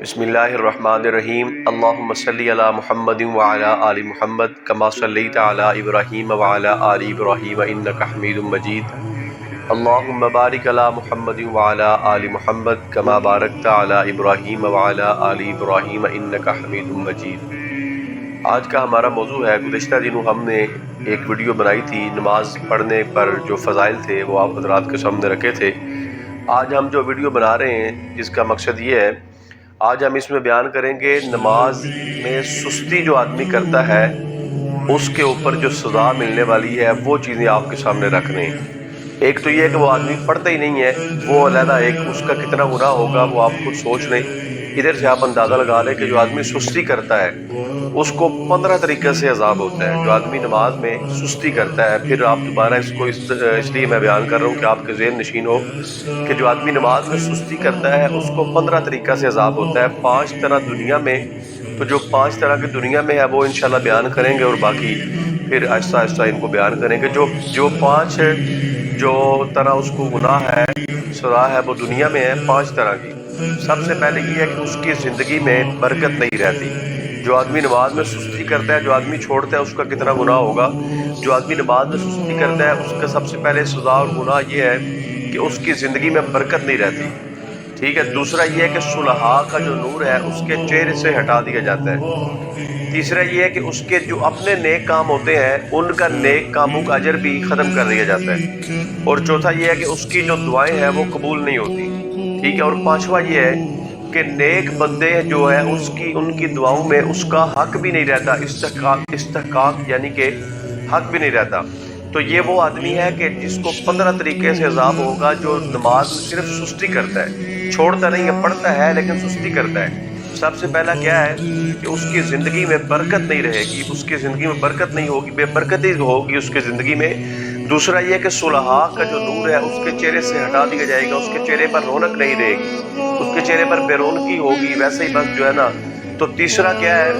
بسم اللہ الرحمن الرحیم اللہم صلی علی محمد وعلی آل محمد کما صلیت علی ابراہیم وعلی آل ابراہیم انک حمید مجید اللہم بارک علی محمد وعلی آل محمد کما بارکت علی ابراہیم وعلی آل ابراہیم انک حمید مجید۔ آج کا ہمارا موضوع ہے، گزشتہ دنوں ہم نے ایک ویڈیو بنائی تھی نماز پڑھنے پر جو فضائل تھے وہ آپ حضرات کے سامنے رکھے تھے۔ آج ہم جو ویڈیو بنا رہے ہیں جس کا مقصد یہ ہے، آج ہم اس میں بیان کریں گے نماز میں سستی جو آدمی کرتا ہے اس کے اوپر جو سزا ملنے والی ہے وہ چیزیں آپ کے سامنے رکھ رہے ہیں۔ ایک تو یہ ہے کہ وہ آدمی پڑھتا ہی نہیں ہے، وہ علیحدہ ایک اس کا کتنا گناہ ہوگا وہ آپ خود سوچ لیں۔ ادھر سے آپ اندازہ لگا لیں کہ جو آدمی سستی کرتا ہے اس کو 15 طریقے سے عذاب ہوتا ہے۔ جو آدمی نماز میں سستی کرتا ہے، پھر آپ دوبارہ اس کو اس لیے میں بیان کر رہا ہوں کہ آپ کے ذہن نشین ہو کہ جو آدمی نماز میں سستی کرتا ہے اس کو 15 طریقہ سے عذاب ہوتا ہے۔ 5 طرح دنیا میں، تو جو 5 طرح کی دنیا میں ہے وہ انشاءاللہ بیان کریں گے، اور باقی پھر آہستہ آہستہ ان کو بیان کریں گے۔ جو 5 جو طرح اس کو گناہ ہے، سزا ہے، وہ دنیا میں ہے 5 طرح کی۔ سب سے پہلے یہ ہے کہ اس کی زندگی میں برکت نہیں رہتی۔ جو آدمی نماز میں سستی کرتا ہے، جو آدمی چھوڑتا ہے اس کا کتنا گناہ ہوگا۔ جو آدمی نماز میں سستی کرتا ہے اس کا سب سے پہلے سزا اور گناہ یہ ہے کہ اس کی زندگی میں برکت نہیں رہتی، ٹھیک ہے۔ دوسرا یہ ہے کہ صلحاء کا جو نور ہے اس کے چہرے سے ہٹا دیا جاتا ہے۔ تیسرا یہ ہے کہ اس کے جو اپنے نیک کام ہوتے ہیں ان کا نیک کاموں کا اجر بھی ختم کر دیا جاتا ہے۔ اور چوتھا یہ ہے کہ اس کی جو دعائیں ہیں وہ قبول نہیں ہوتی، ٹھیک ہے۔ اور پانچواں یہ ہے کہ نیک بندے جو ہے ان کی دعاؤں میں اس کا حق بھی نہیں رہتا، استحقاق یعنی کہ حق بھی نہیں رہتا۔ تو یہ وہ آدمی ہے کہ جس کو 15 طریقے سے عذاب ہوگا جو نماز میں صرف سستی کرتا ہے، چھوڑتا نہیں ہے، پڑھتا ہے لیکن سستی کرتا ہے۔ سب سے پہلا کیا ہے کہ اس کی زندگی میں برکت نہیں رہے گی، اس کی زندگی میں برکت نہیں ہوگی، بے برکتی ہوگی اس کی زندگی میں۔ دوسرا یہ کہ صلحاء کا جو نور ہے اس کے چہرے سے ہٹا دیا جائے گا، اس کے چہرے پر رونق نہیں رہے گی، اس کے چہرے پر بے رونقی ہوگی، ویسے ہی بس جو ہے نا۔ تو تیسرا کیا ہے،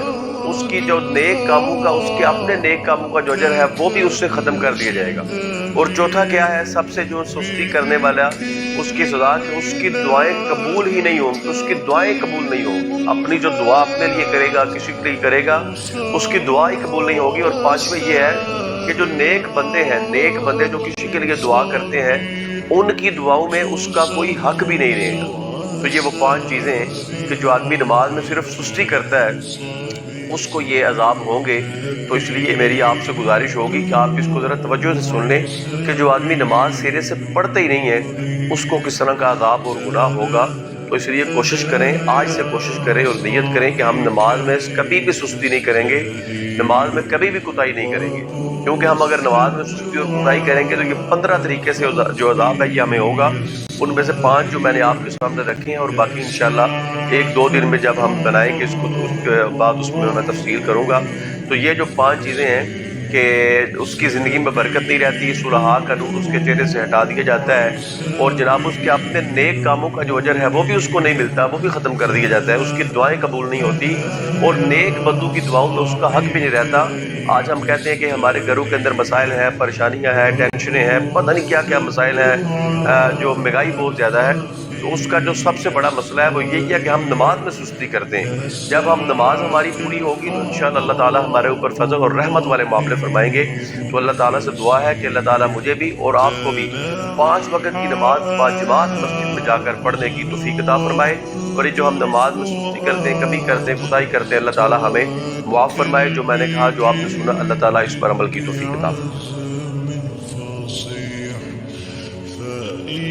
اس کی جو نیک کاموں کا، اس کے اپنے نیک کاموں کا جو اجر ہے وہ بھی اس سے ختم کر دیا جائے گا۔ اور چوتھا کیا ہے، سب سے جو سستی کرنے والا اس کی سزا کہ اس کی دعائیں قبول ہی نہیں ہوں گی، اس کی دعائیں قبول نہیں ہوں گی۔ اپنی جو دعا اپنے لیے کرے گا، کسی کے لیے کرے گا، اس کی دعا ہی قبول نہیں ہوگی۔ اور پانچویں یہ ہے کہ جو نیک بندے ہیں، نیک بندے جو کسی کے لیے دعا کرتے ہیں ان کی دعاؤں میں اس کا کوئی حق بھی نہیں رہے گا۔ تو یہ وہ 5 چیزیں ہیں کہ جو آدمی نماز میں صرف سستی کرتا ہے اس کو یہ عذاب ہوں گے۔ تو اس لیے میری آپ سے گزارش ہوگی کہ آپ اس کو ذرا توجہ سے سن لیں کہ جو آدمی نماز سرے سے پڑھتا ہی نہیں ہے اس کو کس طرح کا عذاب اور گناہ ہوگا۔ تو اس لیے کوشش کریں، آج سے کوشش کریں اور نیت کریں کہ ہم نماز میں کبھی بھی سستی نہیں کریں گے، نماز میں کبھی بھی کوتاہی نہیں کریں گے۔ کیونکہ ہم اگر نماز میں سستی اور کوتاہی کریں گے تو یہ 15 طریقے سے جو عذاب ہے یہ ہمیں ہوگا۔ ان میں سے 5 جو میں نے آپ کے سامنے رکھے ہیں، اور باقی انشاءاللہ 1-2 دن میں جب ہم بنائیں گے اس کو تو اس کے بعد اس میں تفصیل کروں گا۔ تو یہ جو 5 چیزیں ہیں کہ اس کی زندگی میں برکت نہیں رہتی، صلحاء کا نور اس کے چہرے سے ہٹا دیا جاتا ہے، اور جناب اس کے اپنے نیک کاموں کا جو اجر ہے وہ بھی اس کو نہیں ملتا، وہ بھی ختم کر دیا جاتا ہے، اس کی دعائیں قبول نہیں ہوتی، اور نیک بندوں کی دعاؤں میں اس کا حق بھی نہیں رہتا۔ آج ہم کہتے ہیں کہ ہمارے گھروں کے اندر مسائل ہیں، پریشانیاں ہیں، ٹینشنیں ہیں، پتہ نہیں کیا کیا مسائل ہیں، جو مہنگائی بہت زیادہ ہے۔ تو اس کا جو سب سے بڑا مسئلہ ہے وہ یہی ہے کہ ہم نماز میں سستی کرتے ہیں۔ جب ہم نماز ہماری پوری ہوگی تو انشاءاللہ اللہ تعالیٰ ہمارے اوپر فضل اور رحمت والے معاملے فرمائیں گے۔ تو اللہ تعالیٰ سے دعا ہے کہ اللہ تعالیٰ مجھے بھی اور آپ کو بھی 5 وقت کی نماز باجماعت مسجد میں جا کر پڑھنے کی توفیق عطا فرمائے۔ اور یہ جو ہم نماز میں سستی کرتے ہیں، کمی کرتے ہیں، کوتاہی کرتے ہیں، اللہ تعالیٰ ہمیں معاف فرمائے۔ جو میں نے کہا، جو آپ نے سنا، اللہ تعالیٰ اس پر عمل کی توفیق عطا فرمائے۔